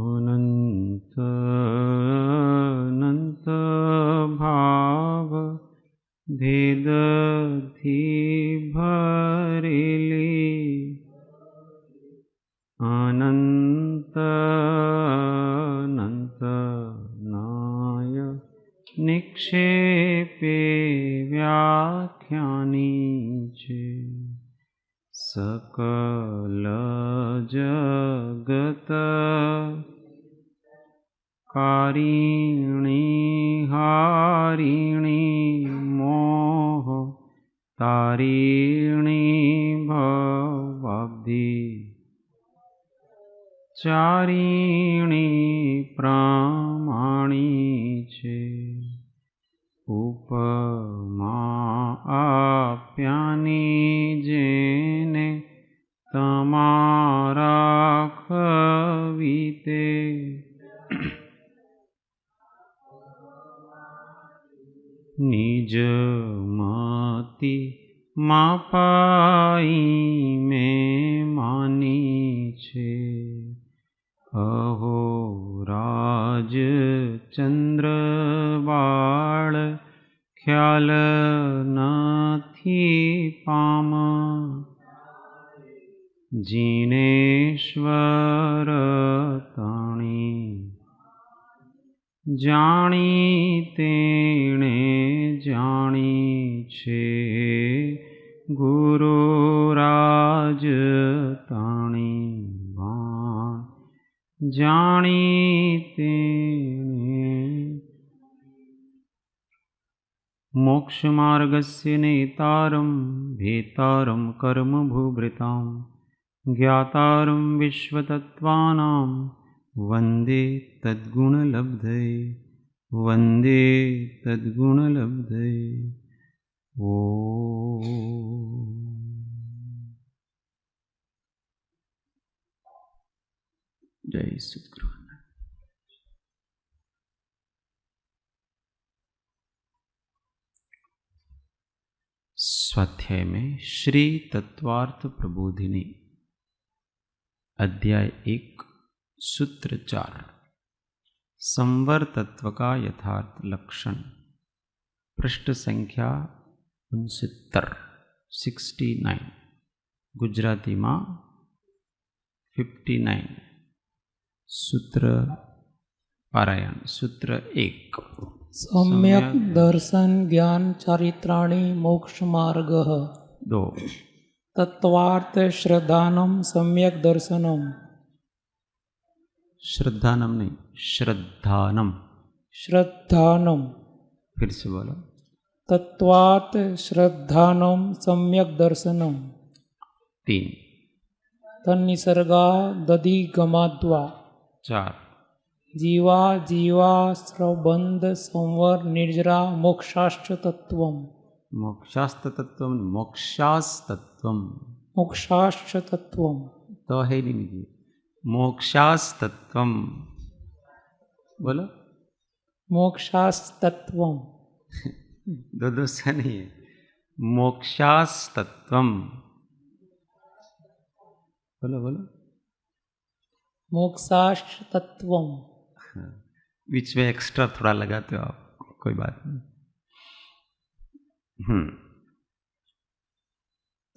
अनंत अनंत भाव भेदથી ભરેલી अनंत अनंत नाय निक्षेपे व्याख्यानी छे सकल जगत कारिणी हारिणी मोह तारिणी भवाब्धि चारिणी प्रामाणी छे उपमा आप्यानी जेने तमारा कविते निज मति मापाई में मानी छे अहो राज चंद्र बाळ ख्याल नथी पाम जिनेश्वर ताणी जाणी तेणे जाणी छे गुरु राज ताणी जाणी तेणे मोक्षमार्गस्य नेतारं भेतारं कर्म भूभृतां ज्ञातारं विश्वतत्त्वानां वन्दे तद्गुणलब्धये वन्दे तद्गुणलब्धये ओ जय सद्गुरु। स्वाध्याय में श्री तत्वार्थ प्रबोधिनी अध्याय 1 सूत्र 4 संवर तत्व का यथार्थ लक्षण पृष्ठ संख्या 69 गुजराती में 59 सूत्र पारायण सूत्र 1 सम्यक दर्शन ज्ञान चारित्राणि मोक्ष मार्ग 2 तत्वार्थ श्रद्धानम सम्यक दर्शनम श्रद्धानम नहीं श्रद्धानम श्रद्धानम फिर से बोलो तत्वार्थ श्रद्धानम सम्यक दर्शनम 3 तन्निसर्गा दधिगमाद्वा 4 जीवा जीवा स्रबंध संवर निर्जरा मोक्षाश्च तत्वम मोक्षास्त तत्वम मोक्षास्तत्वम मोक्षाश्च तत्वम तो है नहीं मोक्षास्तत्वम बोलो मोक्षास्तत्वम दो सा नहीं है मोक्षास्तत्वम बोलो बोलो मोक्षाश्च तत्वम बीच में एक्स्ट्रा थोड़ा लगाते हो आप कोई बात नहीं।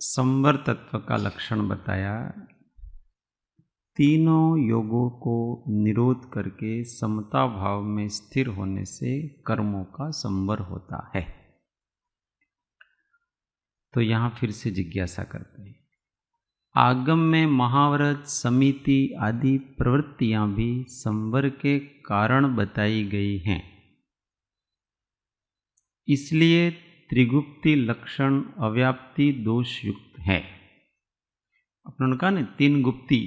संवर तत्व का लक्षण बताया तीनों योगों को निरोध करके समता भाव में स्थिर होने से कर्मों का संवर होता है। तो यहां फिर से जिज्ञासा करते हैं आगम में महाव्रत समिति आदि प्रवृत्तियां भी संवर के कारण बताई गई हैं, इसलिए त्रिगुप्ति लक्षण अव्याप्ति दोष युक्त है। अपने कहा ना 3 गुप्ती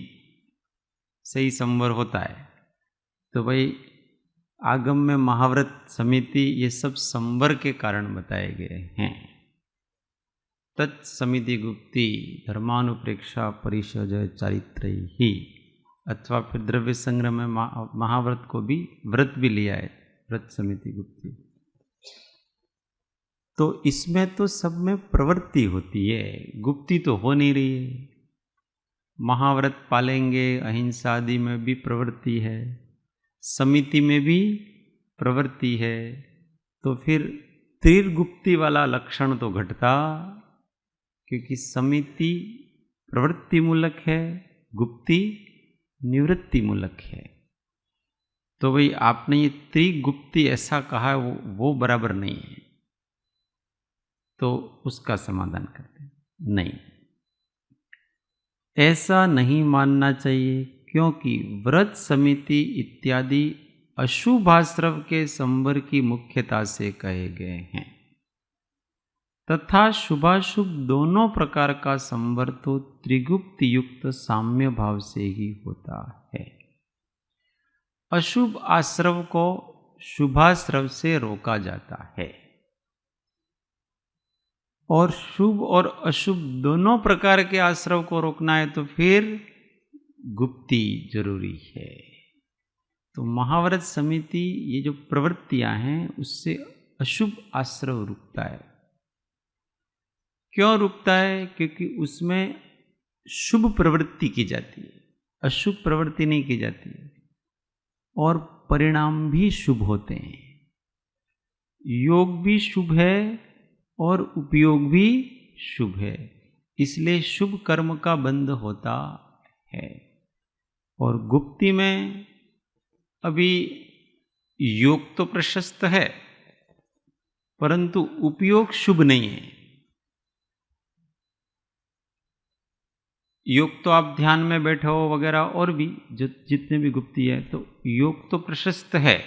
से ही संवर होता है, तो भाई आगम में महाव्रत समिति ये सब संवर के कारण बताए गए हैं। तत्समिति गुप्ति धर्मानुप्रेक्षा परिषद चारित्र ही अथवा फिर द्रव्य संग्रह में महाव्रत को भी व्रत भी लिया है, व्रत समिति गुप्ती। तो इसमें तो सब में प्रवृत्ति होती है, गुप्ती तो हो नहीं रही है। महाव्रत पालेंगे, अहिंसा आदि में भी प्रवृत्ति है, समिति में भी प्रवृत्ति है, तो फिर त्रिगुप्ति वाला लक्षण तो घटता, क्योंकि समिति प्रवृत्ति मूलक है, गुप्ती निवृत्ति मूलक है। तो भाई आपने ये त्रिगुप्ति ऐसा कहा है, वो बराबर नहीं है, तो उसका समाधान करते हैं। नहीं, ऐसा नहीं मानना चाहिए, क्योंकि व्रत समिति इत्यादि अशुभाश्रव के संवर की मुख्यता से कहे गए हैं, तथा शुभाशुभ दोनों प्रकार का संवर तो त्रिगुप्त युक्त साम्य भाव से ही होता है। अशुभ आश्रव को शुभाश्रव से रोका जाता है, और शुभ और अशुभ दोनों प्रकार के आश्रव को रोकना है तो फिर गुप्ती जरूरी है। तो महाव्रत समिति ये जो प्रवृत्तियां हैं उससे अशुभ आश्रव रुकता है। क्यों रुकता है? क्योंकि उसमें शुभ प्रवृत्ति की जाती है, अशुभ प्रवृत्ति नहीं की जाती है, और परिणाम भी शुभ होते हैं। योग भी शुभ है और उपयोग भी शुभ है, इसलिए शुभ कर्म का बंध होता है। और गुप्ती में अभी योग तो प्रशस्त है, परंतु उपयोग शुभ नहीं है। योग तो आप ध्यान में बैठे हो वगैरह, और भी जो जितने भी गुप्ती है, तो योग तो प्रशस्त है,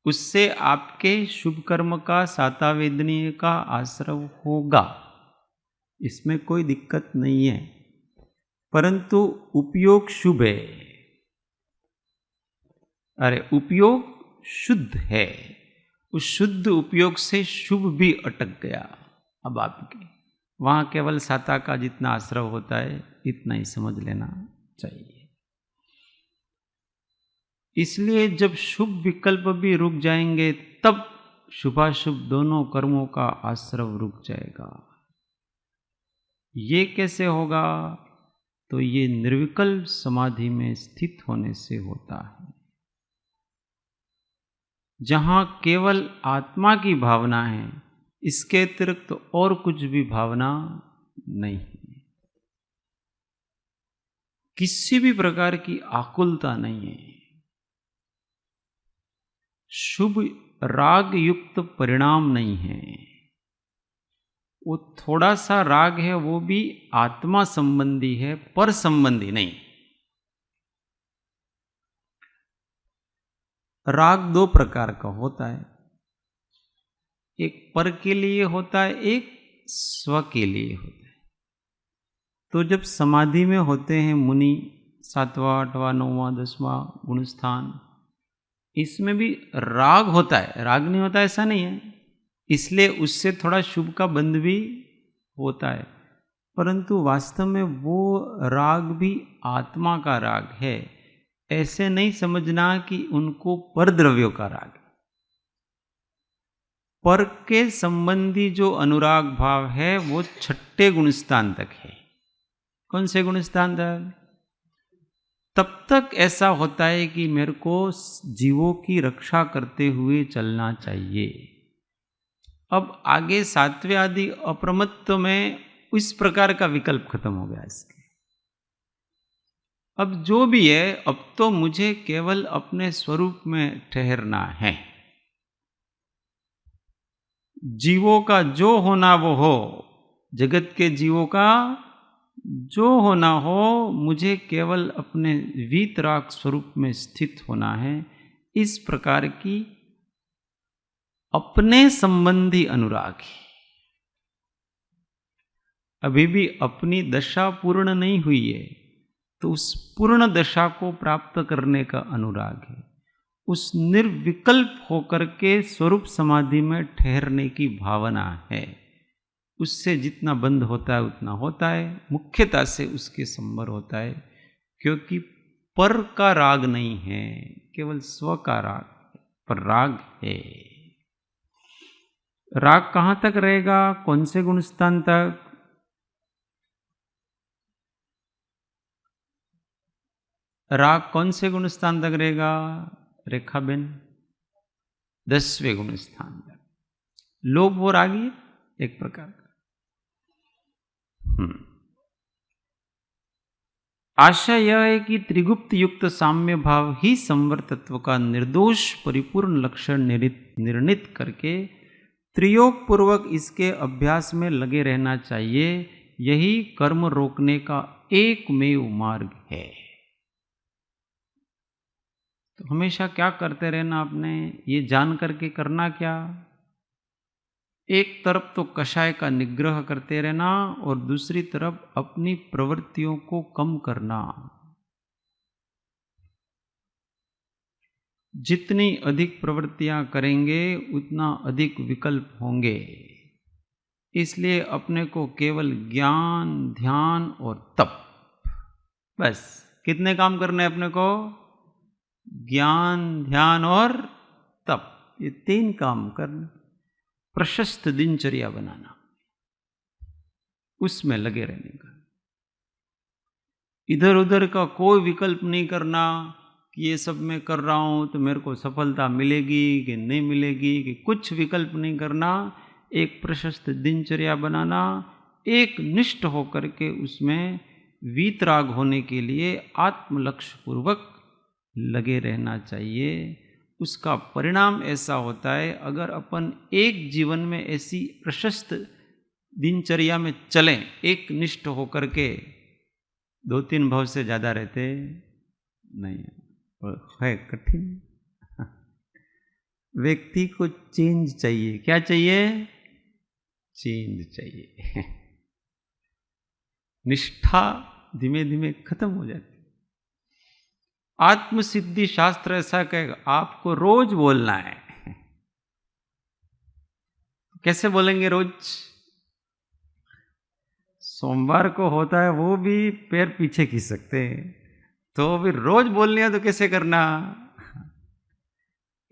उससे आपके शुभ कर्म का सातावेदनीय का आश्रव होगा, इसमें कोई दिक्कत नहीं है, परंतु उपयोग शुभ है। अरे उपयोग शुद्ध है, उस शुद्ध उपयोग से शुभ भी अटक गया। अब आपके वहां केवल साता का जितना आश्रव होता है इतना ही समझ लेना चाहिए। इसलिए जब शुभ विकल्प भी रुक जाएंगे तब शुभाशुभ दोनों कर्मों का आश्रव रुक जाएगा। ये कैसे होगा? तो ये निर्विकल्प समाधि में स्थित होने से होता है, जहां केवल आत्मा की भावना है, इसके अतिरिक्त तो और कुछ भी भावना नहीं है, किसी भी प्रकार की आकुलता नहीं है। शुभ राग युक्त परिणाम नहीं है, वो थोड़ा सा राग है, वो भी आत्मा संबंधी है, पर संबंधी नहीं। राग दो प्रकार का होता है, एक पर के लिए होता है, एक स्व के लिए होता है। तो जब समाधि में होते हैं मुनि, 7वां 8वां 9वां 10वां गुण स्थान, इसमें भी राग होता है, राग नहीं होता ऐसा नहीं है, इसलिए उससे थोड़ा शुभ का बंध भी होता है, परंतु वास्तव में वो राग भी आत्मा का राग है। ऐसे नहीं समझना कि उनको पर द्रव्यों का राग है। पर के संबंधी जो अनुराग भाव है वो 6ठे गुणस्थान तक है। कौन से गुणस्थान तक? तब तक ऐसा होता है कि मेरे को जीवों की रक्षा करते हुए चलना चाहिए। अब आगे 7वें आदि अप्रमत्त में इस प्रकार का विकल्प खत्म हो गया इसके। अब जो भी है, अब तो मुझे केवल अपने स्वरूप में ठहरना है। जीवों का जो होना वो हो, जगत के जीवों का जो होना हो, मुझे केवल अपने वीतराग स्वरूप में स्थित होना है। इस प्रकार की अपने संबंधी अनुराग है। अभी भी अपनी दशा पूर्ण नहीं हुई है, तो उस पूर्ण दशा को प्राप्त करने का अनुराग है। उस निर्विकल्प होकर के स्वरूप समाधि में ठहरने की भावना है। उससे जितना बंध होता है उतना होता है, मुख्यता से उसके संवर होता है, क्योंकि पर का राग नहीं है, केवल स्व का राग, पर राग है। राग कहां तक रहेगा, कौन से गुण स्थान तक? राग कौन से गुण स्थान तक रहेगा रेखाबेन? 10वें गुण स्थान तक। लोभ वो रागी है एक प्रकार का। आशा यह है कि त्रिगुप्त युक्त साम्य भाव ही संवर तत्व का निर्दोष परिपूर्ण लक्षण निर्णित करके त्रियोग पूर्वक इसके अभ्यास में लगे रहना चाहिए। यही कर्म रोकने का एकमेव मार्ग है। तो हमेशा क्या करते रहना आपने, ये जान करके करना क्या, एक तरफ तो कषाय का निग्रह करते रहना और दूसरी तरफ अपनी प्रवृत्तियों को कम करना। जितनी अधिक प्रवृत्तियां करेंगे उतना अधिक विकल्प होंगे। इसलिए अपने को केवल ज्ञान, ध्यान और तप, बस कितने काम करने अपने को? ज्ञान, ध्यान और तप, ये 3 काम करने। प्रशस्त दिनचर्या बनाना, उसमें लगे रहने का। इधर उधर का कोई विकल्प नहीं करना कि ये सब मैं कर रहा हूं तो मेरे को सफलता मिलेगी कि नहीं मिलेगी, कि कुछ विकल्प नहीं करना। एक प्रशस्त दिनचर्या बनाना, एक निष्ठ होकर के उसमें वीतराग होने के लिए आत्मलक्ष्य पूर्वक लगे रहना चाहिए। उसका परिणाम ऐसा होता है, अगर अपन एक जीवन में ऐसी प्रशस्त दिनचर्या में चलें, एक निष्ठ होकर के, 2-3 भाव से ज़्यादा रहते नहीं है, कठिन। व्यक्ति को चेंज चाहिए। क्या चाहिए? चेंज चाहिए। निष्ठा धीमे धीमे खत्म हो जाती। आत्मसिद्धि शास्त्र ऐसा कहेगा, आपको रोज बोलना है। कैसे बोलेंगे रोज? सोमवार को होता है वो भी पैर पीछे खींच सकते हैं, तो भी रोज बोलनी है तो कैसे करना?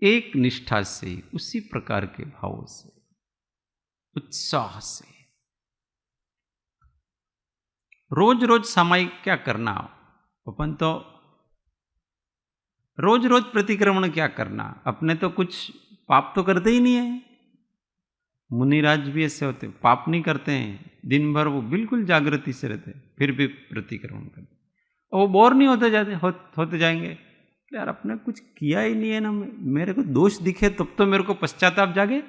एक निष्ठा से, उसी प्रकार के भाव से, उत्साह से। रोज रोज सामायिक क्या करना, अपन तो रोज रोज प्रतिक्रमण क्या करना, अपने तो कुछ पाप तो करते ही नहीं है। मुनिराज भी ऐसे होते, पाप नहीं करते हैं, दिन भर वो बिल्कुल जागृति से रहते, फिर भी प्रतिक्रमण करते, और वो बोर नहीं होते जाएंगे। यार अपने कुछ किया ही नहीं है ना, मेरे को दोष दिखे तब तो मेरे को पश्चाताप जागे।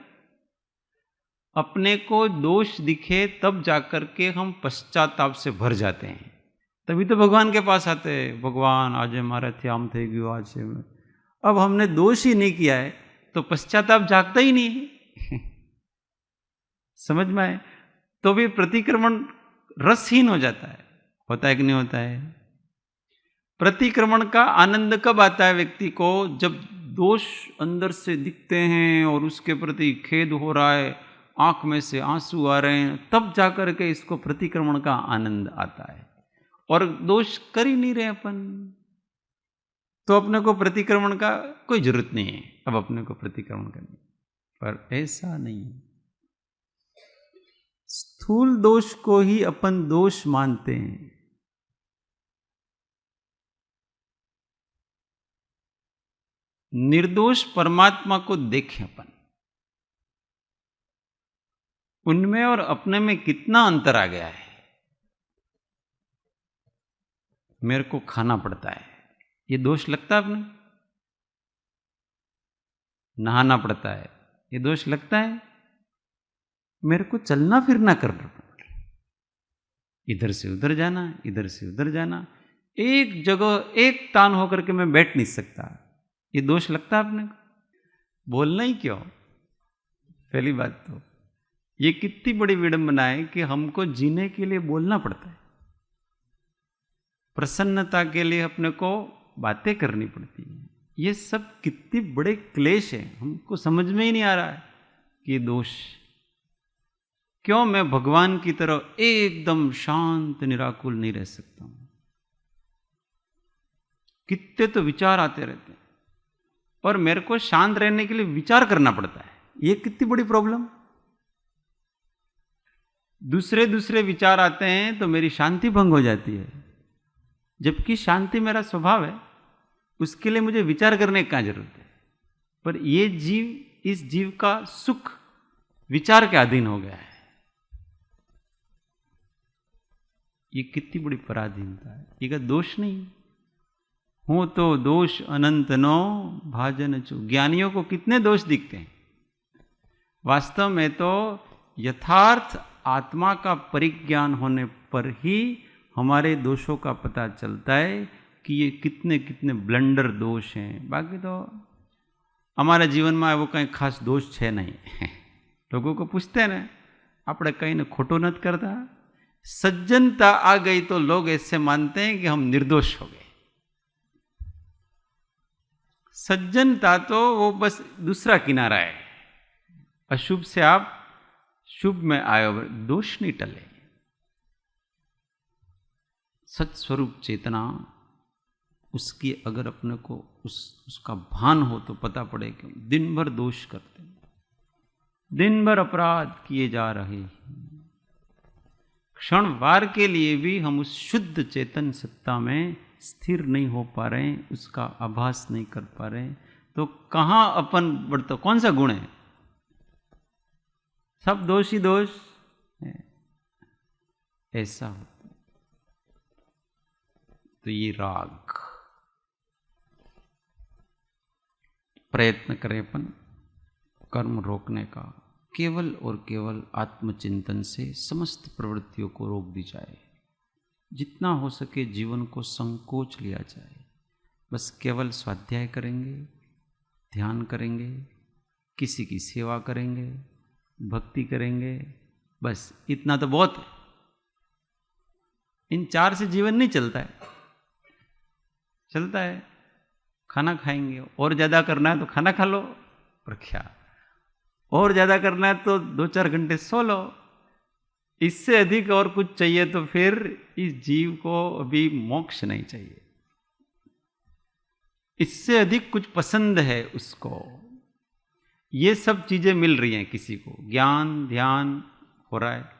अपने को दोष दिखे तब जाकर के हम पश्चाताप से भर जाते हैं, तभी तो भगवान के पास आते हैं। भगवान आज हमारा थ्याम थे गयो आज से। अब हमने दोष ही नहीं किया है तो पश्चाताप जागता ही नहीं है। समझ में आए? तो भी प्रतिक्रमण रसहीन हो जाता है। होता है कि नहीं होता है? प्रतिक्रमण का आनंद कब आता है व्यक्ति को? जब दोष अंदर से दिखते हैं और उसके प्रति खेद हो रहा है, आंख में से आंसू आ रहे हैं, तब जाकर के इसको प्रतिक्रमण का आनंद आता है। और दोष कर ही नहीं रहे अपन, तो अपने को प्रतिक्रमण का कोई जरूरत नहीं है अब अपने को प्रतिक्रमण करने। पर ऐसा नहीं है। स्थूल दोष को ही अपन दोष मानते हैं। निर्दोष परमात्मा को देखें अपन, उनमें और अपने में कितना अंतर आ गया है। मेरे को खाना पड़ता है, ये दोष लगता है अपने? नहाना पड़ता है, ये दोष लगता है? मेरे को चलना फिरना करना, इधर से उधर जाना, इधर से उधर जाना, एक जगह एक तान होकर के मैं बैठ नहीं सकता, ये दोष लगता है आपने? बोलना ही क्यों? पहली बात तो ये कितनी बड़ी विडंबना है कि हमको जीने के लिए बोलना पड़ता है, प्रसन्नता के लिए अपने को बातें करनी पड़ती है। ये सब कितने बड़े क्लेश हैं, हमको समझ में ही नहीं आ रहा है कि दोष क्यों। मैं भगवान की तरह एकदम शांत निराकुल नहीं रह सकता हूं? कितने तो विचार आते रहते हैं और मेरे को शांत रहने के लिए विचार करना पड़ता है। ये कितनी बड़ी प्रॉब्लम। दूसरे दूसरे विचार आते हैं तो मेरी शांति भंग हो जाती है, जबकि शांति मेरा स्वभाव है, उसके लिए मुझे विचार करने की क्या जरूरत है। पर ये जीव, इस जीव का सुख विचार के अधीन हो गया है। ये कितनी बड़ी पराधीनता है। ये का दोष नहीं हो तो दोष अनंत नो भाजन चो। ज्ञानियों को कितने दोष दिखते हैं, वास्तव में तो यथार्थ आत्मा का परिज्ञान होने पर ही हमारे दोषों का पता चलता है कि ये कितने कितने ब्लंडर दोष हैं। बाकी तो हमारे जीवन में वो कहीं खास दोष है नहीं। लोगों को पूछते हैं ना, આપણે कहीं न खोटो नत करता। सज्जनता आ गई तो लोग ऐसे मानते हैं कि हम निर्दोष हो गए। सज्जनता तो वो बस दूसरा किनारा है। अशुभ से आप शुभ में आयो, दोष नहीं टले। सच स्वरूप चेतना, उसकी अगर अपने को उसका भान हो तो पता पड़े कि दिन भर दोष करते हैं, दिन भर अपराध किए जा रहे हैं। क्षण वार के लिए भी हम उस शुद्ध चेतन सत्ता में स्थिर नहीं हो पा रहे हैं, उसका आभास नहीं कर पा रहे हैं। तो कहाँ अपन बढ़ता, कौन सा गुण है? सब दोष ही दोष है। ऐसा होता है। तो ये राग, प्रयत्न करें अपन कर्म रोकने का, केवल और केवल आत्मचिंतन से समस्त प्रवृत्तियों को रोक दी जाए। जितना हो सके जीवन को संकोच लिया जाए। बस केवल स्वाध्याय करेंगे, ध्यान करेंगे, किसी की सेवा करेंगे, भक्ति करेंगे, बस इतना तो बहुत है। इन चार से जीवन नहीं चलता है। चलता है खाना खाएंगे, और ज्यादा करना है तो खाना खा लो, और क्या और ज्यादा करना है तो 2-4 घंटे सो लो। इससे अधिक और कुछ चाहिए तो फिर इस जीव को अभी मोक्ष नहीं चाहिए। इससे अधिक कुछ पसंद है उसको। ये सब चीजें मिल रही हैं किसी को, ज्ञान ध्यान हो रहा है,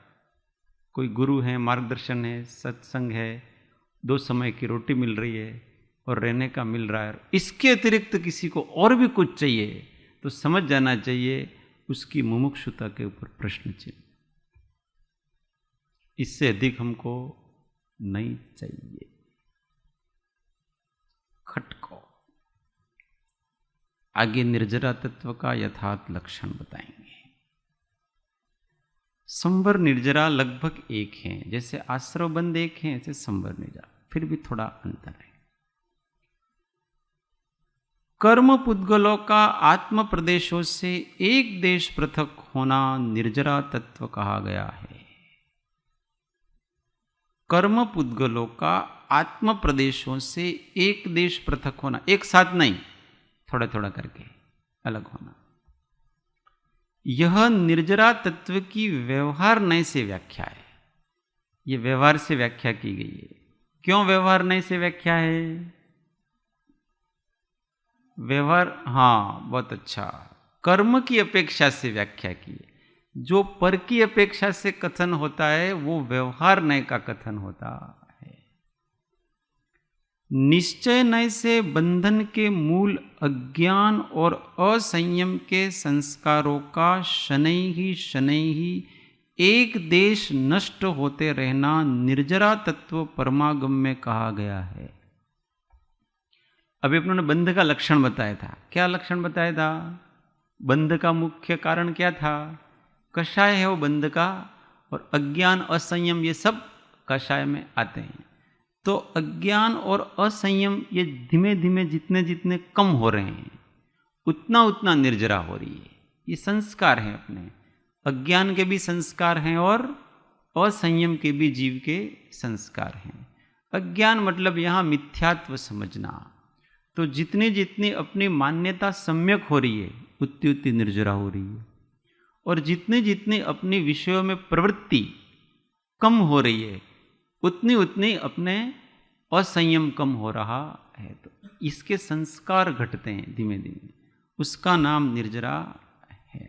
कोई गुरु है, मार्गदर्शन है, सत्संग है, 2 समय की रोटी मिल रही है और रहने का मिल रहा है। इसके अतिरिक्त किसी को और भी कुछ चाहिए तो समझ जाना चाहिए उसकी मुमुक्षुता के ऊपर प्रश्न चिन्ह। इससे अधिक हमको नहीं चाहिए। खटको आगे निर्जरा तत्व का यथार्थ लक्षण बताएंगे। संवर निर्जरा लगभग एक हैं, जैसे आश्रव बंद एक हैं, ऐसे संवर निर्जरा फिर भी थोड़ा अंतर है। कर्म पुद्गलों का आत्म प्रदेशों से एक देश पृथक होना निर्जरा तत्व कहा गया है। कर्म पुद्गलों का आत्म प्रदेशों से एक देश पृथक होना, एक साथ नहीं, थोड़ा थोड़ा करके अलग होना, यह निर्जरा तत्व की व्यवहार नय से व्याख्या है। यह व्यवहार से व्याख्या की गई है। क्यों व्यवहार नय से व्याख्या है? व्यवहार, हाँ बहुत अच्छा, कर्म की अपेक्षा से व्याख्या की है। जो पर की अपेक्षा से कथन होता है वो व्यवहार नय का कथन होता है। निश्चय नय से बंधन के मूल अज्ञान और असंयम के संस्कारों का शनैः एक देश नष्ट होते रहना निर्जरा तत्व परमागम में कहा गया है। अभी अपनों ने बंध का लक्षण बताया था। क्या लक्षण बताया था? बंध का मुख्य कारण क्या था? कषाय है वो बंध का, और अज्ञान असंयम ये सब कषाय में आते हैं। तो अज्ञान और असंयम ये धीमे धीमे जितने जितने कम हो रहे हैं उतना उतना निर्जरा हो रही है। ये संस्कार हैं अपने, अज्ञान के भी संस्कार हैं और असंयम के भी जीव के संस्कार हैं। अज्ञान मतलब यहाँ मिथ्यात्व समझना। तो जितनी जितनी अपनी मान्यता सम्यक हो रही है उतनी उतनी निर्जरा हो रही है, और जितनी जितनी अपनी विषयों में प्रवृत्ति कम हो रही है उतनी उतनी अपने असंयम कम हो रहा है, तो इसके संस्कार घटते हैं धीमे धीमे, उसका नाम निर्जरा है।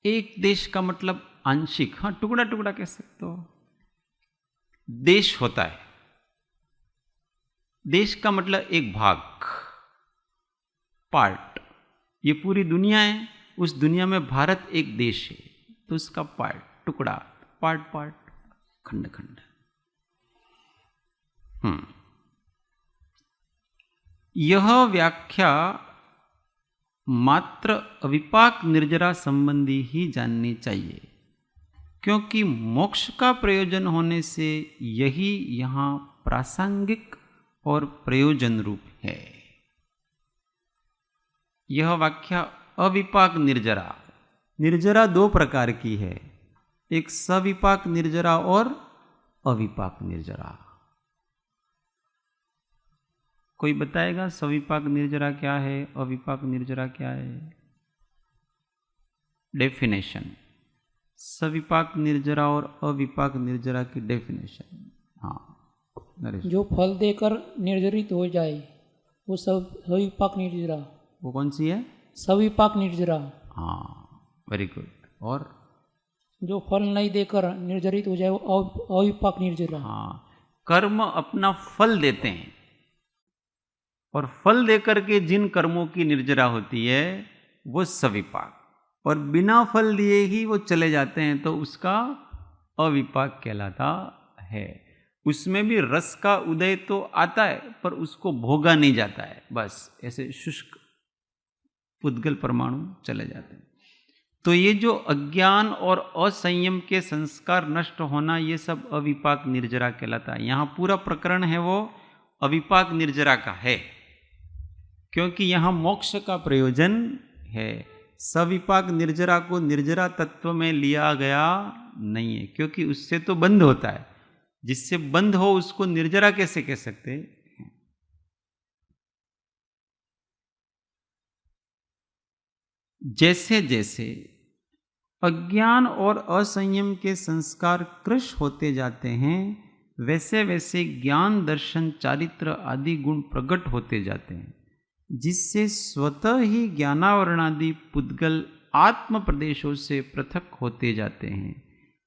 एक देश का मतलब आंशिक, हाँ टुकड़ा टुकड़ा कह सकते हो। देश होता है, देश का मतलब एक भाग, पार्ट। ये पूरी दुनिया है, उस दुनिया में भारत एक देश है, तो उसका पार्ट, टुकड़ा, पार्ट पार्ट, खंड खंड। यह व्याख्या मात्र अविपाक निर्जरा संबंधी ही जाननी चाहिए, क्योंकि मोक्ष का प्रयोजन होने से यही यहाँ प्रासंगिक और प्रयोजन रूप है। यह व्याख्या अविपाक निर्जरा, निर्जरा दो प्रकार की है, एक सविपाक निर्जरा और अविपाक निर्जरा। कोई बताएगा सविपाक निर्जरा क्या है, अविपाक निर्जरा क्या है? डेफिनेशन, सविपाक निर्जरा और अविपाक निर्जरा की डेफिनेशन। हाँ नरेश। जो फल देकर निर्जरित हो जाए वो सविपाक निर्जरा। वो कौन सी है? सविपाक निर्जरा। हाँ वेरी गुड। और जो फल नहीं देकर निर्जरित हो जाए वो अविपाक निर्जरा। हाँ, कर्म अपना फल देते हैं, और फल देकर के जिन कर्मों की निर्जरा होती है वो सविपाक, और बिना फल दिए ही वो चले जाते हैं तो उसका अविपाक कहलाता है। उसमें भी रस का उदय तो आता है पर उसको भोगा नहीं जाता है, बस ऐसे शुष्क पुद्गल परमाणु चले जाते हैं। तो ये जो अज्ञान और असंयम के संस्कार नष्ट होना, ये सब अविपाक निर्जरा कहलाता है। यहाँ पूरा प्रकरण है वो अविपाक निर्जरा का है, क्योंकि यहाँ मोक्ष का प्रयोजन है। सविपाक निर्जरा को निर्जरा तत्व में लिया गया नहीं है, क्योंकि उससे तो बंध होता है। जिससे बंध हो उसको निर्जरा कैसे कह सकते हैं? जैसे जैसे अज्ञान और असंयम के संस्कार कृश होते जाते हैं, वैसे वैसे ज्ञान दर्शन चारित्र आदि गुण प्रकट होते जाते हैं, जिससे स्वतः ही ज्ञानावरणादि पुद्गल आत्म प्रदेशों से पृथक होते जाते हैं।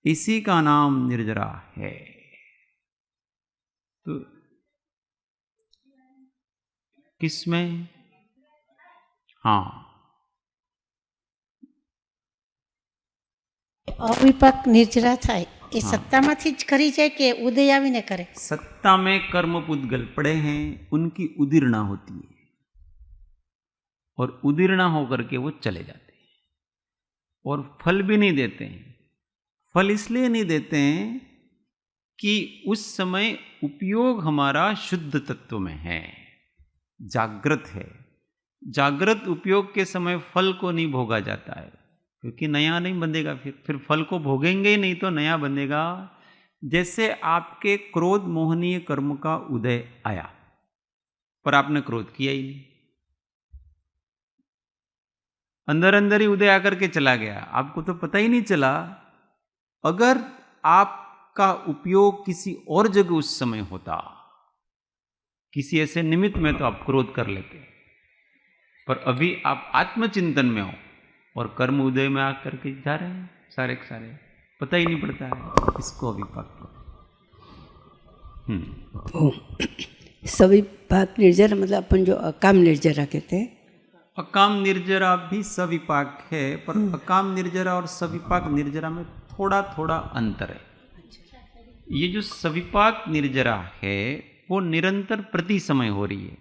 इसी का नाम निर्जरा है। तो किसमें? हाँ, અવિપાક નિર્જરા થાય એ સત્તામાંથી જ કરી જાય કે ઉદય આવીને કરે? सत्ता में कर्म पुद्गल पड़े हैं, उनकी उदीर्णा होती है, और उदीर्णा होकर के वो चले जाते हैं, और फल भी नहीं देते हैं। फल इसलिए नहीं देते हैं कि उस समय उपयोग हमारा शुद्ध तत्व में है, जागृत है। जागृत उपयोग के समय फल को नहीं भोगा जाता है, क्योंकि नया नहीं बंधेगा। फिर फल को भोगेंगे ही नहीं तो नया बंधेगा। जैसे आपके क्रोध मोहनीय कर्म का उदय आया, पर आपने क्रोध किया ही नहीं, अंदर अंदर ही उदय आकर के चला गया, आपको तो पता ही नहीं चला। अगर आपका उपयोग किसी और जगह उस समय होता, किसी ऐसे निमित्त में, तो आप क्रोध कर लेते, पर अभी आप आत्मचिंतन में हो और कर्म उदय में आकर के जा रहे हैं सारे के सारे, पता ही नहीं पड़ता है। इसको अविपाक। सविपाक निर्जरा मतलब अपन जो अकाम निर्जरा कहते हैं। अकाम निर्जरा भी सविपाक है, पर अकाम निर्जरा और सविपाक निर्जरा में थोड़ा थोड़ा अंतर है। ये जो सविपाक निर्जरा है वो निरंतर प्रति समय हो रही है।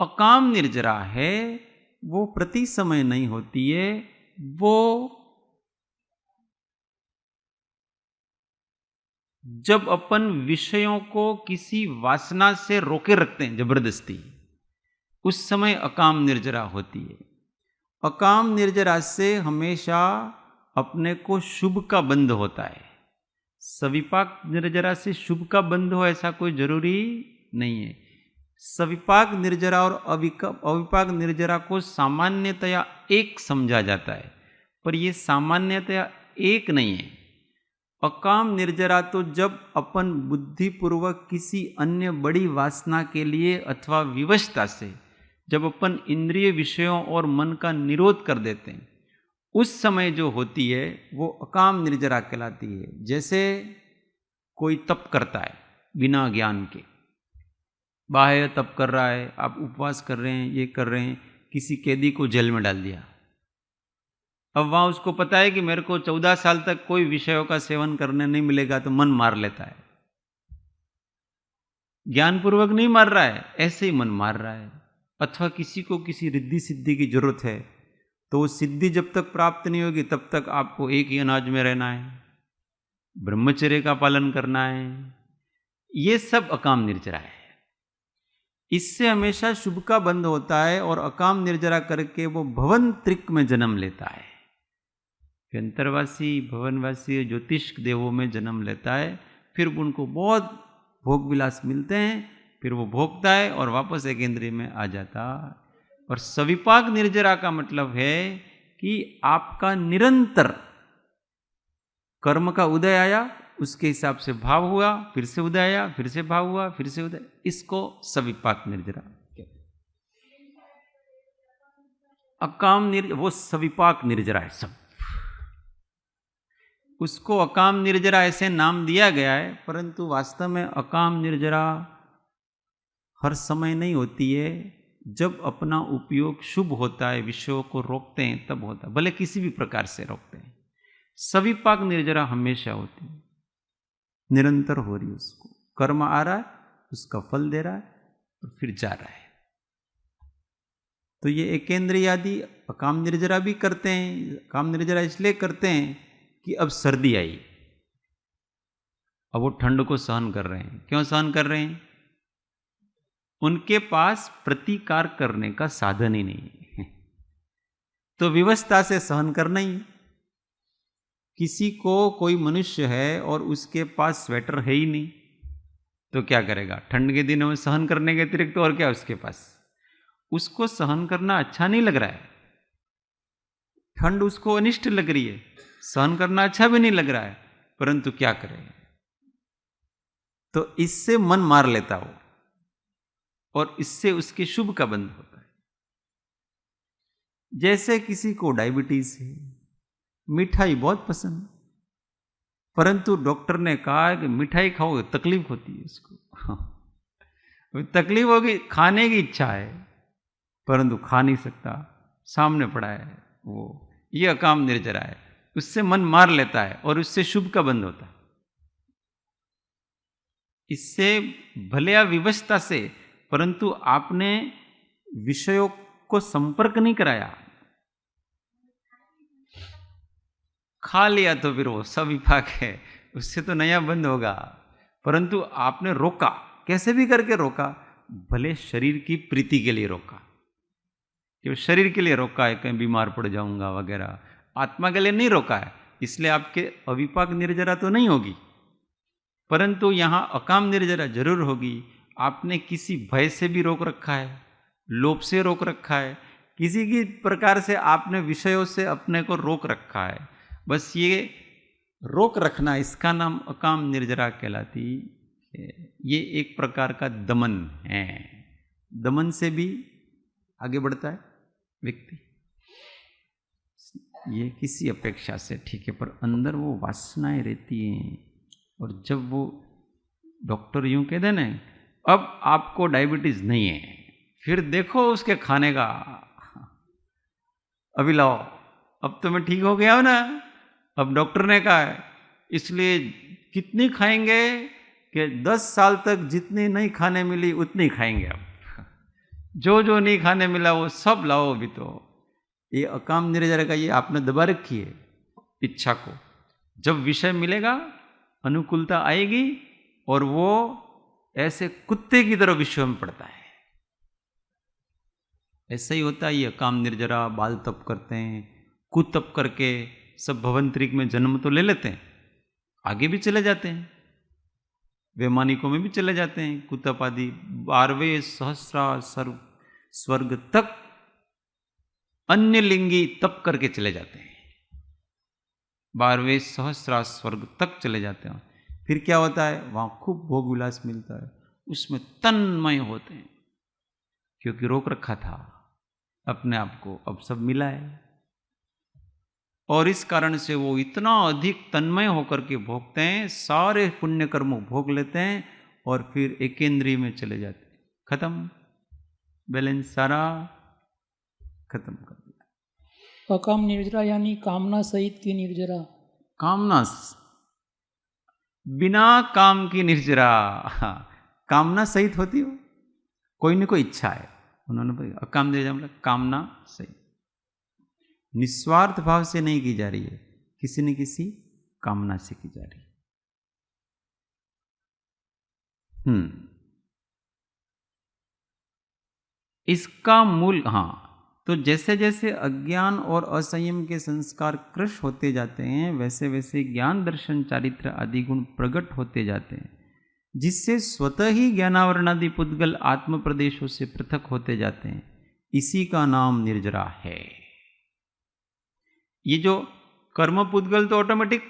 अकाम निर्जरा है वो प्रति समय नहीं होती है, वो जब अपन विषयों को किसी वासना से रोके रखते हैं जबरदस्ती, उस समय अकाम निर्जरा होती है। अकाम निर्जरा से हमेशा अपने को शुभ का बंध होता है। सविपाक निर्जरा से शुभ का बंध हो ऐसा कोई जरूरी नहीं है। सविपाक निर्जरा और अविपाक निर्जरा को सामान्यतया एक समझा जाता है, पर यह सामान्यतया एक नहीं है। अकाम निर्जरा तो जब अपन बुद्धिपूर्वक किसी अन्य बड़ी वासना के लिए अथवा विवशता से जब अपन इंद्रिय विषयों और मन का निरोध कर देते हैं, उस समय जो होती है वो अकाम निर्जरा कहलाती है। जैसे कोई तप करता है बिना ज्ञान के, बाह्य तप कर रहा है, आप उपवास कर रहे हैं, ये कर रहे हैं, किसी कैदी को जेल में डाल दिया। अब वहां उसको पता है कि मेरे को 14 साल तक कोई विषयों का सेवन करने नहीं मिलेगा, तो मन मार लेता है। ज्ञानपूर्वक नहीं मार रहा है, ऐसे ही मन मार रहा है। अथवा किसी को किसी रिद्धि सिद्धि की जरूरत है, तो वो सिद्धि जब तक प्राप्त नहीं होगी तब तक आपको एक ही अनाज में रहना है, ब्रह्मचर्य का पालन करना है। ये सब अकाम निर्जरा है। इससे हमेशा शुभ का बंध होता है और अकाम निर्जरा करके वो भवन त्रिक में जन्म लेता है। अंतरवासी, भवनवासी, ज्योतिष देवों में जन्म लेता है। फिर उनको बहुत भोग विलास मिलते हैं, फिर वो भोगता है और वापस एक इंद्रिय में आ जाता। और सविपाक निर्जरा का मतलब है कि आपका निरंतर कर्म का उदय आया, उसके हिसाब से भाव हुआ, फिर से उदय आया, फिर से भाव हुआ, फिर से उदय, इसको सविपाक निर्जरा कहते हैं। अकाम वो सविपाक निर्जरा है सब। उसको अकाम निर्जरा ऐसे नाम दिया गया है, परंतु वास्तव में अकाम निर्जरा हर समय नहीं होती है। जब अपना उपयोग शुभ होता है, विषयों को रोकते हैं, तब होता है, भले किसी भी प्रकार से रोकते हैं। सविपाक निर्जरा हमेशा होती है, निरंतर हो रही है। उसको कर्म आ रहा है, उसका फल दे रहा है और फिर जा रहा है। तो ये एकेंद्रिय आदि अकाम निर्जरा भी करते हैं। अकाम निर्जरा इसलिए करते हैं कि अब सर्दी आई, अब वो ठंड को सहन कर रहे हैं। क्यों सहन कर रहे हैं? उनके पास प्रतिकार करने का साधन ही नहीं है, तो विवशता से सहन करना ही। किसी को कोई मनुष्य है और उसके पास स्वेटर है ही नहीं, तो क्या करेगा? ठंड के दिनों में सहन करने के अतिरिक्त और क्या उसके पास? उसको सहन करना अच्छा नहीं लग रहा है, ठंड उसको अनिष्ट लग रही है, सहन करना अच्छा भी नहीं लग रहा है, परंतु क्या करे? तो इससे मन मार लेता वो, और इससे उसके शुभ का बंध होता है। जैसे किसी को डायबिटीज है, मिठाई बहुत पसंद, परंतु डॉक्टर ने कहा कि मिठाई खाओगे तकलीफ होती है उसको तकलीफ होगी, खाने की इच्छा है परंतु खा नहीं सकता, सामने पड़ा है वो। ये अकाम निर्जरा है, उससे मन मार लेता है और उससे शुभ का बंध होता है। इससे भले विवशता से, परंतु आपने विषयों को संपर्क नहीं कराया, खा लिया तो फिर वो सविपाक है, उससे तो नया बंद होगा। परंतु आपने रोका, कैसे भी करके रोका, भले शरीर की प्रीति के लिए रोका, कि शरीर के लिए रोका है, कहीं बीमार पड़ जाऊंगा वगैरह, आत्मा के लिए नहीं रोका है। इसलिए आपके अविपाक निर्जरा तो नहीं होगी, परंतु यहां अकाम निर्जरा जरूर होगी। आपने किसी भय से भी रोक रखा है, लोभ से रोक रखा है, किसी की प्रकार से आपने विषयों से अपने को रोक रखा है। बस ये रोक रखना, इसका नाम अकाम निर्जरा कहलाती है। ये एक प्रकार का दमन है। दमन से भी आगे बढ़ता है व्यक्ति, ये किसी अपेक्षा से ठीक है, पर अंदर वो वासनाएं रहती हैं। और जब वो डॉक्टर यूं कह देना अब आपको डायबिटीज नहीं है, फिर देखो उसके खाने का, अभी लाओ, अब तो मैं ठीक हो गया हूं ना, अब डॉक्टर ने कहा है, इसलिए कितनी खाएंगे कि 10 साल तक जितनी नहीं खाने मिली उतनी खाएंगे। अब जो जो नहीं खाने मिला वो सब लाओ अभी। तो ये अकाम निर्जरा का ये आपने दबा रखी है इच्छा को। जब विषय मिलेगा, अनुकूलता आएगी और वो ऐसे कुत्ते की तरह विषय में पड़ता है। ऐसा ही होता है। ये अकाम निर्जरा बाल तप करते हैं, कुतप करके सब भवंतरिक में जन्म तो ले लेते हैं, आगे भी चले जाते हैं, वैमानिकों में भी चले जाते हैं, कुतप आदि 12वें सहस्रा स्वर्ग तक अन्य लिंगी तप करके चले जाते हैं। 12वें सहस्रार स्वर्ग तक चले जाते हैं। फिर क्या होता है, वहाँ खूब भोग विलास मिलता है, उसमें तन्मय होते हैं, क्योंकि रोक रखा था अपने आप को, अब सब मिला है। और इस कारण से वो इतना अधिक तन्मय होकर के भोगते हैं, सारे पुण्य कर्म भोग लेते हैं और फिर एकेंद्रीय में चले जाते हैं, खत्म, बैलेंस सारा खत्म कर दिया। अकाम निर्जरा यानी कामना सहित की निर्जरा। कामना बिना काम की निर्जरा, कामना सहित होती हो, कोई न कोई इच्छा है, उन्होंने अकाम निर्जरा मतलब कामना सहित, निस्वार्थ भाव से नहीं की जा रही है, किसी न किसी कामना से की जा रही है। इसका मूल, हाँ, तो जैसे जैसे अज्ञान और असंयम के संस्कार कृश होते जाते हैं, वैसे वैसे ज्ञान दर्शन चारित्र आदि गुण प्रकट होते जाते हैं, जिससे स्वतः ही ज्ञानावरणादि पुद्गल आत्म प्रदेशों से पृथक होते जाते हैं। इसी का नाम निर्जरा है। ये जो कर्म पुद्गल तो ऑटोमेटिक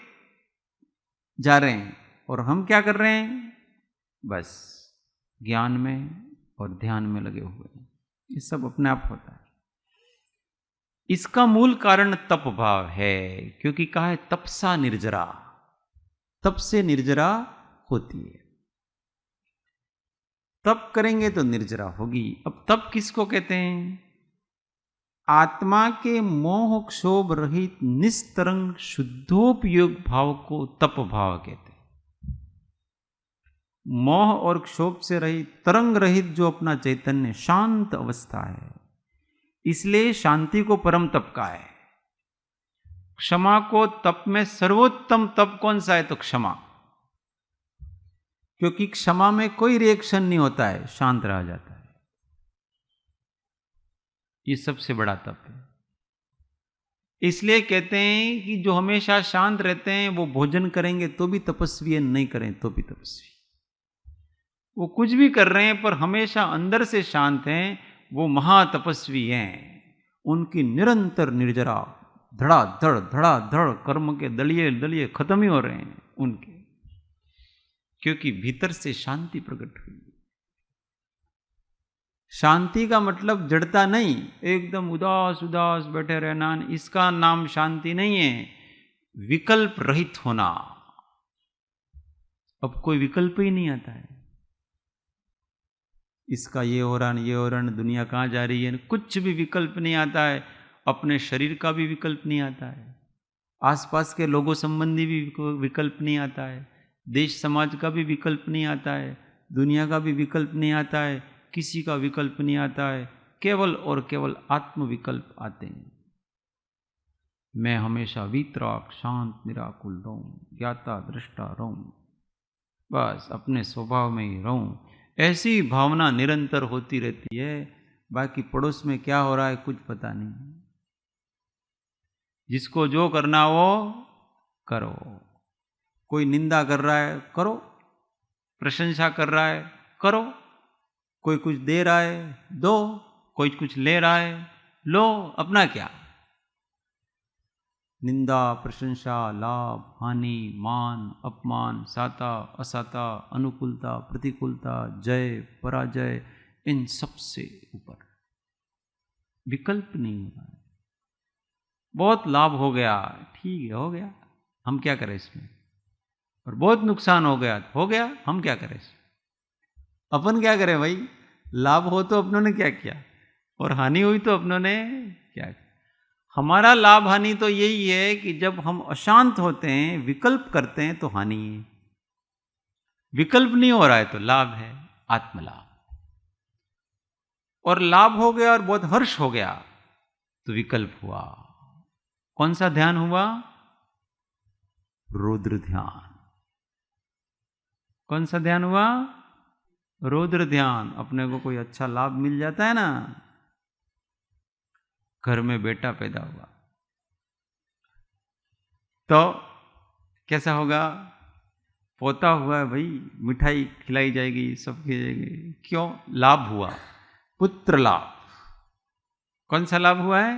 जा रहे हैं, और हम क्या कर रहे हैं, बस ज्ञान में और ध्यान में लगे हुए हैं, ये सब अपने आप होता है। इसका मूल कारण तप भाव है, क्योंकि कहा है तपसा निर्जरा, तप से निर्जरा होती है। तप करेंगे तो निर्जरा होगी। अब तप किसको कहते हैं? आत्मा के मोह क्षोभ रहित निस्तरंग शुद्धोपयोग भाव को तप भाव कहते हैं। मोह और क्षोभ से रहित, तरंग रहित जो अपना चैतन्य शांत अवस्था है, इसलिए शांति को परम तप का है। क्षमा को तप में सर्वोत्तम तप कौन सा है? तो क्षमा, क्योंकि क्षमा में कोई रिएक्शन नहीं होता है, शांत रह जाता है। ये सबसे बड़ा तप है। इसलिए कहते हैं कि जो हमेशा शांत रहते हैं वो भोजन करेंगे तो भी तपस्वी है, नहीं करें तो भी तपस्वी। वो कुछ भी कर रहे हैं पर हमेशा अंदर से शांत हैं, वो महातपस्वी हैं। उनकी निरंतर निर्जरा, धड़ा धड़ कर्म के दलिए दलिए खत्म ही हो रहे हैं उनके, क्योंकि भीतर से शांति प्रकट हुई। शांति का मतलब जड़ता नहीं, एकदम उदास उदास बैठे रहना, इसका नाम शांति नहीं है। विकल्प रहित होना। अब कोई विकल्प ही नहीं आता है, इसका ये हो रहा, ये हो रहा, दुनिया कहाँ जा रही है, कुछ भी विकल्प नहीं आता है। अपने शरीर का भी विकल्प नहीं आता है, आसपास के लोगों संबंधी भी विकल्प नहीं आता है, देश समाज का भी विकल्प नहीं आता है, दुनिया का भी विकल्प नहीं आता है, किसी का विकल्प नहीं आता है। केवल और केवल आत्म विकल्प आते हैं। मैं हमेशा वीतराग शांत निराकुल रहूं, ज्ञाता दृष्टा रहूं, बस अपने स्वभाव में ही रहूं, ऐसी भावना निरंतर होती रहती है। बाकी पड़ोस में क्या हो रहा है कुछ पता नहीं। जिसको जो करना हो करो। कोई निंदा कर रहा है करो, प्रशंसा कर रहा है करो, कोई कुछ दे रहा है दो, कोई कुछ ले रहा है लो, अपना क्या। निंदा प्रशंसा लाभ हानि मान अपमान साता असाता अनुकूलता प्रतिकूलता जय पराजय, इन सब से ऊपर विकल्प नहीं हो रहा है। बहुत लाभ हो गया ठीक है, हो गया, हम क्या करें इसमें। और बहुत नुकसान हो गया, हम क्या करें इसमें। अपन क्या करें भाई, लाभ हो तो अपनों ने क्या किया और हानि हुई तो अपनों ने क्या किया। हमारा लाभ हानि तो यही है कि जब हम अशांत होते हैं, विकल्प करते हैं तो हानि है, विकल्प नहीं हो रहा है तो लाभ है, आत्मलाभ। और लाभ हो गया और बहुत हर्ष हो गया तो विकल्प हुआ। कौन सा ध्यान हुआ? रुद्र ध्यान। कौन सा ध्यान हुआ? रुद्र ध्यान। अपने को कोई अच्छा लाभ मिल जाता है ना, घर में बेटा पैदा हुआ तो कैसा होगा? पोता हुआ है भाई, मिठाई खिलाई जाएगी, सब खिलाएगी, क्यों? लाभ हुआ, पुत्र लाभ। कौन सा लाभ हुआ है?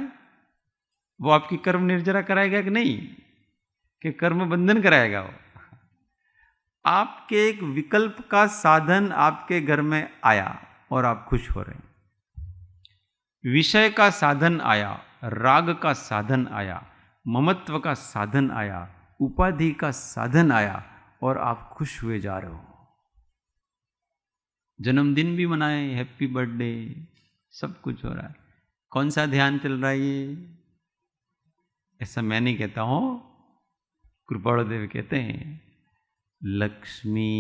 वो आपकी कर्म निर्जरा कराएगा कि नहीं? कि कर्म बंधन कराएगा वो। आपके एक विकल्प का साधन आपके घर में आया और आप खुश हो रहे हैं। विषय का साधन आया, राग का साधन आया, ममत्व का साधन आया, उपाधि का साधन आया और आप खुश हुए जा रहे हो। जन्मदिन भी मनाए, हैप्पी बर्थडे, सब कुछ हो रहा है। कौन सा ध्यान चल रहा है ये? ऐसा मैं नहीं कहता हूं, कृपाणुदेव कहते हैं, लक्ष्मी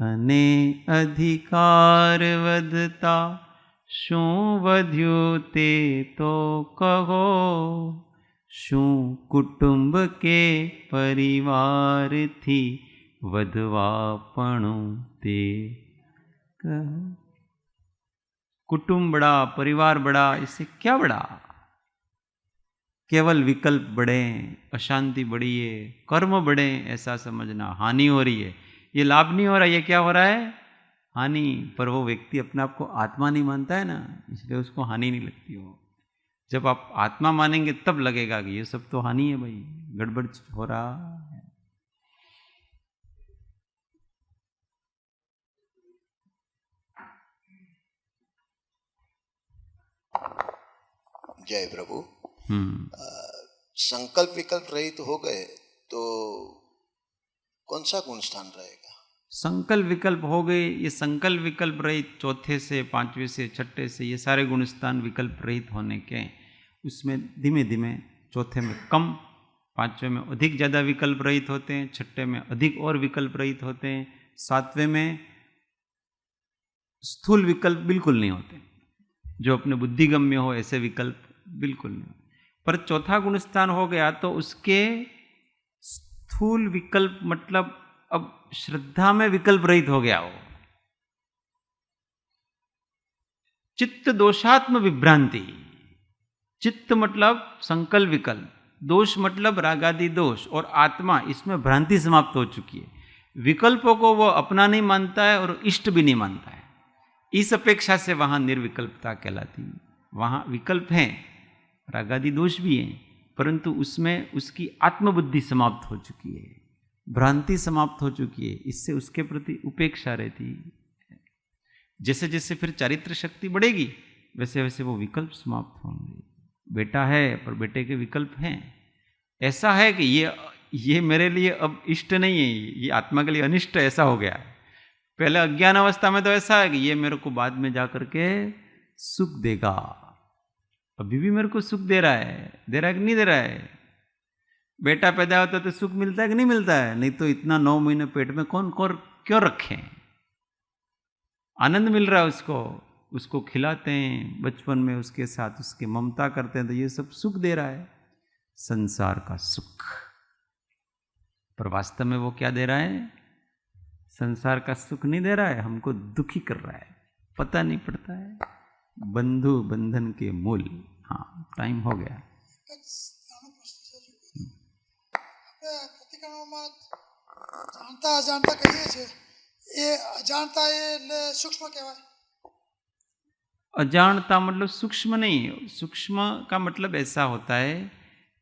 अने अधिकार वधता शू वध्यो ते तो कहो, शू कुटुंब के परिवार थी वधवापणु ते कहो। कुटुंब बड़ा, परिवार बड़ा, इससे क्या बड़ा? केवल विकल्प बढ़े, अशांति बढ़ी है, कर्म बढ़े, ऐसा समझना। हानि हो रही है, ये लाभ नहीं हो रहा, ये क्या हो रहा है? हानि। पर वो व्यक्ति अपने आप को आत्मा नहीं मानता है ना, इसलिए उसको हानि नहीं लगती हो। जब आप आत्मा मानेंगे तब लगेगा कि ये सब तो हानि है भाई, गड़बड़ हो रहा है। जय प्रभु। हम्म। संकल्प विकल्प रहित हो गए तो कौन सा गुण स्थान रहेगा? संकल्प विकल्प हो गए, ये संकल्प विकल्प रहित चौथे से, पांचवें से, छठे से, ये सारे गुण स्थान विकल्प रहित होने के, उसमें धीमे धीमे चौथे में कम, पांचवें में अधिक ज़्यादा विकल्प रहित होते हैं, छठे में अधिक और विकल्प रहित होते हैं, सातवें में स्थूल विकल्प बिल्कुल नहीं होते, जो अपने बुद्धिगम्य हो ऐसे विकल्प बिल्कुल नहीं। पर चौथा गुण स्थान हो गया तो उसके स्थूल विकल्प मतलब अब श्रद्धा में विकल्प रहित हो गया हो। चित्त दोषात्म विभ्रांति, चित्त मतलब संकल्प विकल्प, दोष मतलब रागादि दोष, और आत्मा, इसमें भ्रांति समाप्त हो चुकी है। विकल्पों को वो अपना नहीं मानता है और इष्ट भी नहीं मानता है। इस अपेक्षा से वहां निर्विकल्पता कहलाती है। वहां विकल्प हैं, रागादि दोष भी हैं, परंतु उसमें उसकी आत्मबुद्धि समाप्त हो चुकी है, भ्रांति समाप्त हो चुकी है, इससे उसके प्रति उपेक्षा रहती है। जैसे जैसे फिर चारित्र शक्ति बढ़ेगी वैसे वैसे वो विकल्प समाप्त होंगे। बेटा है पर बेटे के विकल्प हैं। ऐसा है कि ये मेरे लिए अब इष्ट नहीं है, ये आत्मा के लिए अनिष्ट, ऐसा हो गया है। पहले अज्ञान अवस्था में तो ऐसा है कि ये मेरे को बाद में जाकर के सुख देगा, अभी भी मेरे को सुख दे रहा है कि नहीं दे रहा है? बेटा पैदा होता है तो सुख मिलता है कि नहीं मिलता है? नहीं तो इतना 9 महीने पेट में कौन क्यों रखे? आनंद मिल रहा है उसको खिलाते हैं बचपन में, उसके साथ उसकी ममता करते हैं, तो ये सब सुख दे रहा है, संसार का सुख। पर वास्तव में वो क्या दे रहा है? संसार का सुख नहीं दे रहा है, हमको दुखी कर रहा है, पता नहीं पड़ता है। बंधु बंधन के मूल। हाँ, टाइम हो गया। જાણતા અજાણતા કહીએ છીએ, એ અજાણતા એટલે સૂક્ષ્મ કહેવાય। अजानता मतलब सूक्ष्म नहीं, सूक्ष्म का मतलब ऐसा होता है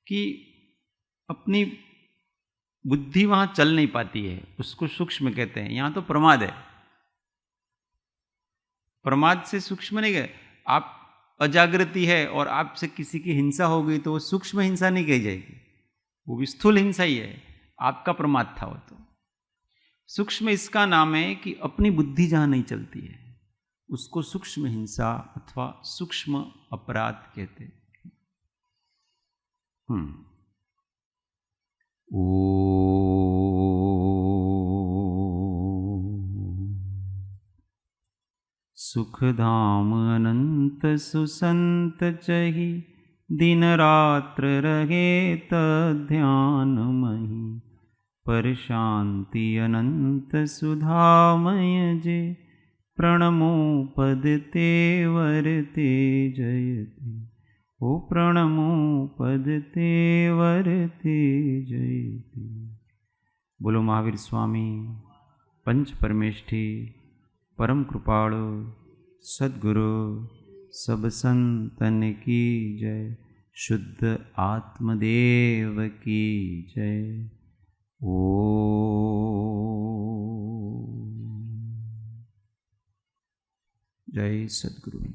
कि अपनी बुद्धि वहां चल नहीं पाती है, उसको सूक्ष्म कहते हैं। यहां तो प्रमाद है, प्रमाद से सूक्ष्म नहीं गए। आप अजागृति है और आपसे किसी की हिंसा हो गई तो वो सूक्ष्म हिंसा नहीं कही जाएगी, वो भी स्थूल हिंसा ही है, आपका प्रमाद था वो। तो सूक्ष्म इसका नाम है कि अपनी बुद्धि जहां नहीं चलती है उसको सूक्ष्म हिंसा अथवा सूक्ष्म अपराध कहते हैं। सुखधाम अनंत सुसंत चहि, दिन रात्र रहे तध्यान मही, पर शांति अनंत सुधामय जे, प्रणमो पद ते वरते जयते। ओ प्रणमो पद ते वरते जयते। बोलो महावीर स्वामी पंच परमेष्ठी परम कृपाळु सद्गुरु सब संतन की जय। शुद्ध आत्मदेव की जय। ओ जय सद्गुरु।